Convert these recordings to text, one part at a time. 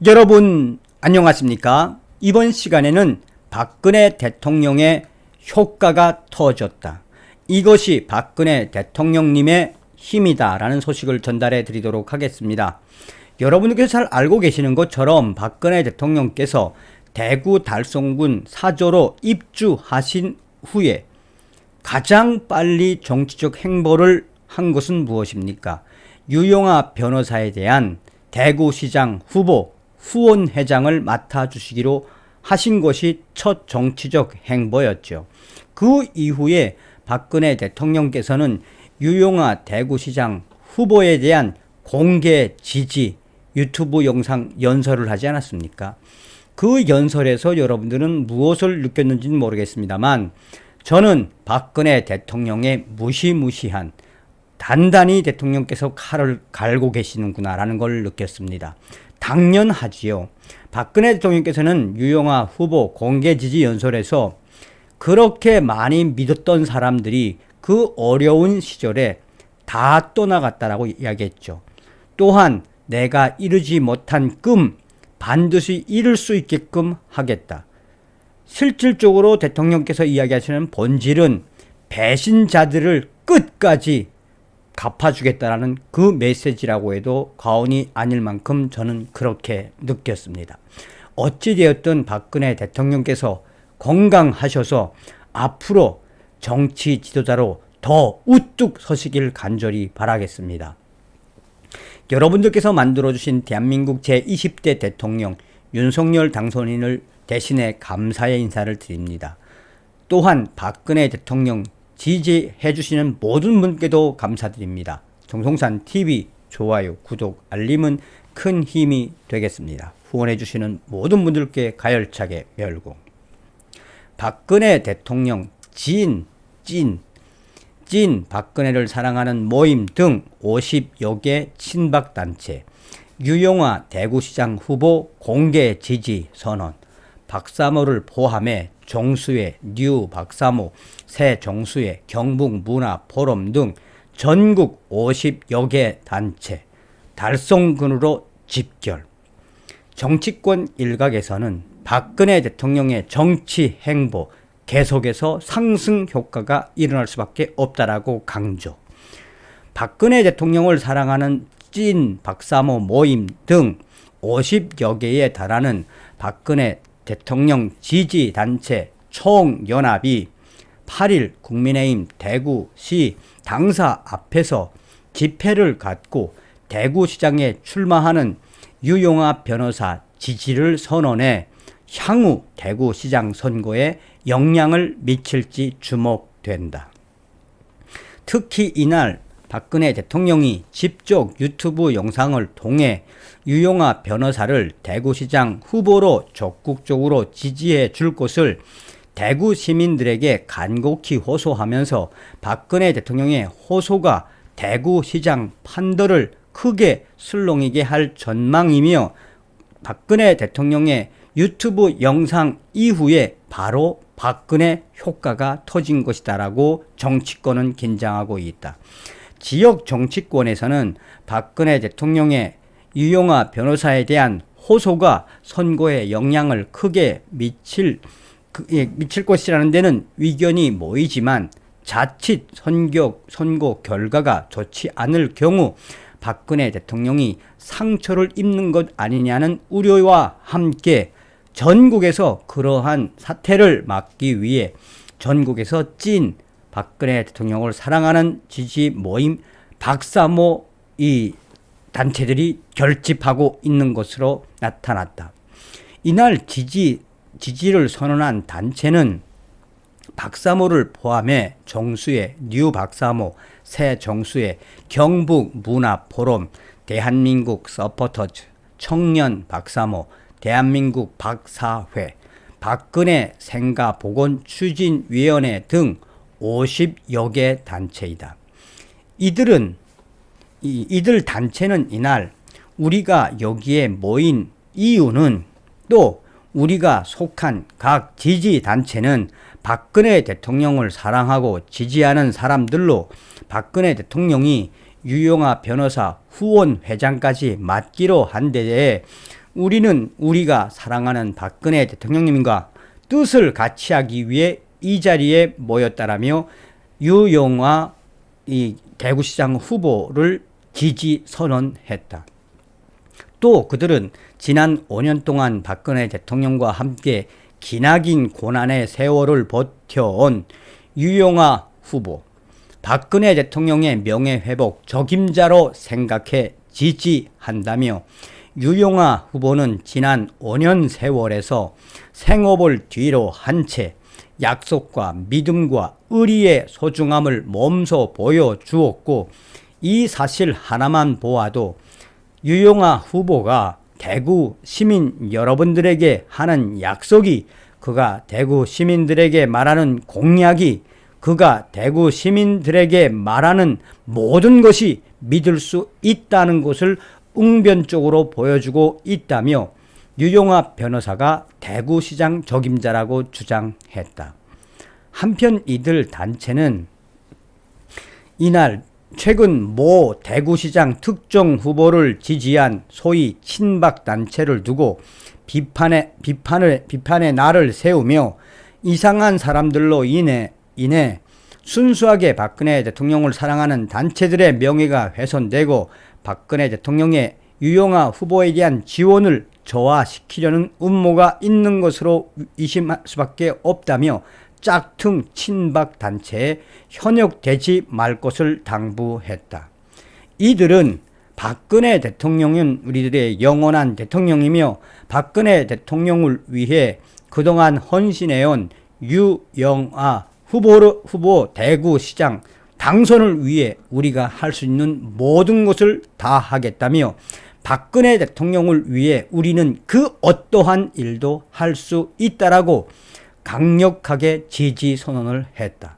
여러분 안녕하십니까? 이번 시간에는 박근혜 대통령의 효과가 터졌다. 이것이 박근혜 대통령님의 힘이다 라는 소식을 전달해 드리도록 하겠습니다. 여러분들께서 잘 알고 계시는 것처럼 박근혜 대통령께서 대구 달성군 사저로 입주하신 후에 가장 빨리 정치적 행보를 한 것은 무엇입니까? 유영하 변호사에 대한 대구시장 후보 후원회장을 맡아주시기로 하신 것이 첫 정치적 행보였죠. 그 이후에 박근혜 대통령께서는 유영하 대구시장 후보에 대한 공개 지지 유튜브 영상 연설을 하지 않았습니까? 그 연설에서 여러분들은 무엇을 느꼈는지는 모르겠습니다만 저는 박근혜 대통령의 무시무시한 단단히 대통령께서 칼을 갈고 계시는구나 라는 걸 느꼈습니다. 당연하지요. 박근혜 대통령께서는 유영하 후보 공개 지지 연설에서 그렇게 많이 믿었던 사람들이 그 어려운 시절에 다 떠나갔다라고 이야기했죠. 또한 내가 이루지 못한 꿈 반드시 이룰 수 있게끔 하겠다. 실질적으로 대통령께서 이야기하시는 본질은 배신자들을 끝까지 갚아주겠다라는 그 메시지라고 해도 과언이 아닐 만큼 저는 그렇게 느꼈습니다. 어찌되었든 박근혜 대통령께서 건강하셔서 앞으로 정치 지도자로 더 우뚝 서시길 간절히 바라겠습니다. 여러분들께서 만들어주신 대한민국 제20대 대통령 윤석열 당선인을 대신해 감사의 인사를 드립니다. 또한 박근혜 대통령 지지해 주시는 모든 분께도 감사드립니다. 정성산TV 좋아요, 구독, 알림은 큰 힘이 되겠습니다. 후원해 주시는 모든 분들께 가열차게 멸공. 박근혜 대통령 찐 박근혜를 사랑하는 모임 등 50여 개 친박단체, 유영하 대구시장 후보 공개 지지 선언, 박사모를 포함해 정수회, 뉴 박사모, 새 정수회, 경북문화포럼 등 전국 50여 개 단체, 달성군으로 집결. 정치권 일각에서는 박근혜 대통령의 정치 행보 계속해서 상승 효과가 일어날 수밖에 없다라고 강조. 박근혜 대통령을 사랑하는 찐 박사모 모임 등 50여 개에 달하는 박근혜 대통령 지지 단체 총연합이 8일 국민의힘 대구시 당사 앞에서 집회를 갖고 대구시장에 출마하는 유영하 변호사 지지를 선언해 향후 대구시장 선거에 영향을 미칠지 주목된다. 특히 이날 박근혜 대통령이 직접 유튜브 영상을 통해 유영하 변호사를 대구시장 후보로 적극적으로 지지해 줄 것을 대구 시민들에게 간곡히 호소하면서 박근혜 대통령의 호소가 대구시장 판도를 크게 술렁이게 할 전망이며 박근혜 대통령의 유튜브 영상 이후에 바로 박근혜 효과가 터진 것이다라고 정치권은 긴장하고 있다. 지역 정치권에서는 박근혜 대통령의 유영하 변호사에 대한 호소가 선거에 영향을 크게 미칠 것이라는 데는 의견이 모이지만 자칫 선거 결과가 좋지 않을 경우 박근혜 대통령이 상처를 입는 것 아니냐는 우려와 함께 전국에서 그러한 사태를 막기 위해 전국에서 찐 박근혜 대통령을 사랑하는 지지 모임 박사모 이 단체들이 결집하고 있는 것으로 나타났다. 이날 지지를 선언한 단체는 박사모를 포함해 정수회, 뉴 박사모, 새 정수회, 경북문화포럼, 대한민국 서포터즈, 청년 박사모, 대한민국 박사회, 박근혜 생가보건추진위원회 등 50여 개 단체이다. 이들 단체는 이날 우리가 여기에 모인 이유는 또 우리가 속한 각 지지단체는 박근혜 대통령을 사랑하고 지지하는 사람들로 박근혜 대통령이 유영하 변호사 후원회장까지 맡기로 한 데에 우리는 우리가 사랑하는 박근혜 대통령님과 뜻을 같이 하기 위해 이 자리에 모였다라며 유영아 이 대구시장 후보를 지지 선언했다. 또 그들은 지난 5년 동안 박근혜 대통령과 함께 기나긴 고난의 세월을 버텨온 유영아 후보, 박근혜 대통령의 명예회복 적임자로 생각해 지지한다며 유영아 후보는 지난 5년 세월에서 생업을 뒤로 한 채 약속과 믿음과 의리의 소중함을 몸소 보여주었고, 이 사실 하나만 보아도 유영아 후보가 대구 시민 여러분들에게 하는 약속이, 그가 대구 시민들에게 말하는 공약이, 그가 대구 시민들에게 말하는 모든 것이 믿을 수 있다는 것을 웅변적으로 보여주고 있다며 유영아 변호사가 대구시장 적임자라고 주장했다. 한편 이들 단체는 이날 최근 모 대구시장 특정 후보를 지지한 소위 친박단체를 두고 비판의 날을 세우며 이상한 사람들로 인해 순수하게 박근혜 대통령을 사랑하는 단체들의 명예가 훼손되고 박근혜 대통령의 유영아 후보에 대한 지원을 저하시키려는 음모가 있는 것으로 의심할 수밖에 없다며 짝퉁 친박 단체에 현역되지 말 것을 당부했다. 이들은 박근혜 대통령은 우리들의 영원한 대통령이며 박근혜 대통령을 위해 그동안 헌신해온 유영아 후보 대구시장 당선을 위해 우리가 할 수 있는 모든 것을 다 하겠다며 박근혜 대통령을 위해 우리는 그 어떠한 일도 할 수 있다라고 강력하게 지지 선언을 했다.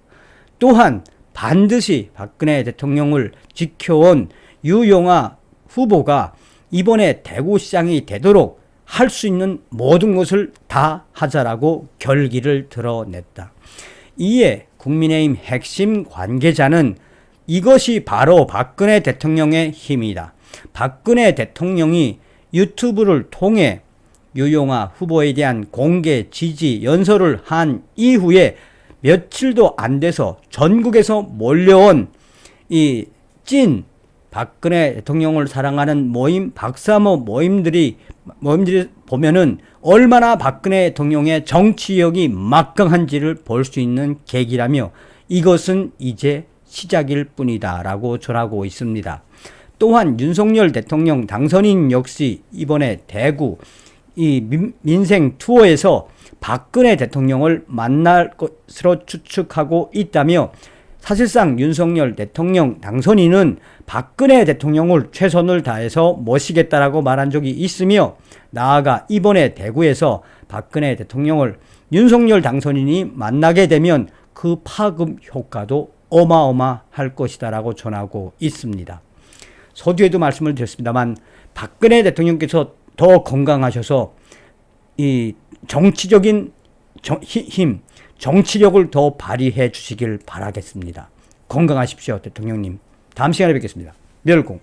또한 반드시 박근혜 대통령을 지켜온 유영아 후보가 이번에 대구시장이 되도록 할 수 있는 모든 것을 다 하자라고 결기를 드러냈다. 이에 국민의힘 핵심 관계자는 이것이 바로 박근혜 대통령의 힘이다. 박근혜 대통령이 유튜브를 통해 유영아 후보에 대한 공개 지지 연설을 한 이후에 며칠도 안 돼서 전국에서 몰려온 이 찐 박근혜 대통령을 사랑하는 모임, 박사모 모임들이 보면은 얼마나 박근혜 대통령의 정치력이 막강한지를 볼 수 있는 계기라며 이것은 이제 시작일 뿐이다 라고 전하고 있습니다. 또한 윤석열 대통령 당선인 역시 이번에 대구 이 민생 투어에서 박근혜 대통령을 만날 것으로 추측하고 있다며 사실상 윤석열 대통령 당선인은 박근혜 대통령을 최선을 다해서 모시겠다라고 말한 적이 있으며 나아가 이번에 대구에서 박근혜 대통령을 윤석열 당선인이 만나게 되면 그 파급 효과도 어마어마할 것이다라고 전하고 있습니다. 서두에도 말씀을 드렸습니다만 박근혜 대통령께서 더 건강하셔서 이 정치적인 힘, 정치력을 더 발휘해 주시길 바라겠습니다. 건강하십시오, 대통령님. 다음 시간에 뵙겠습니다. 멸공.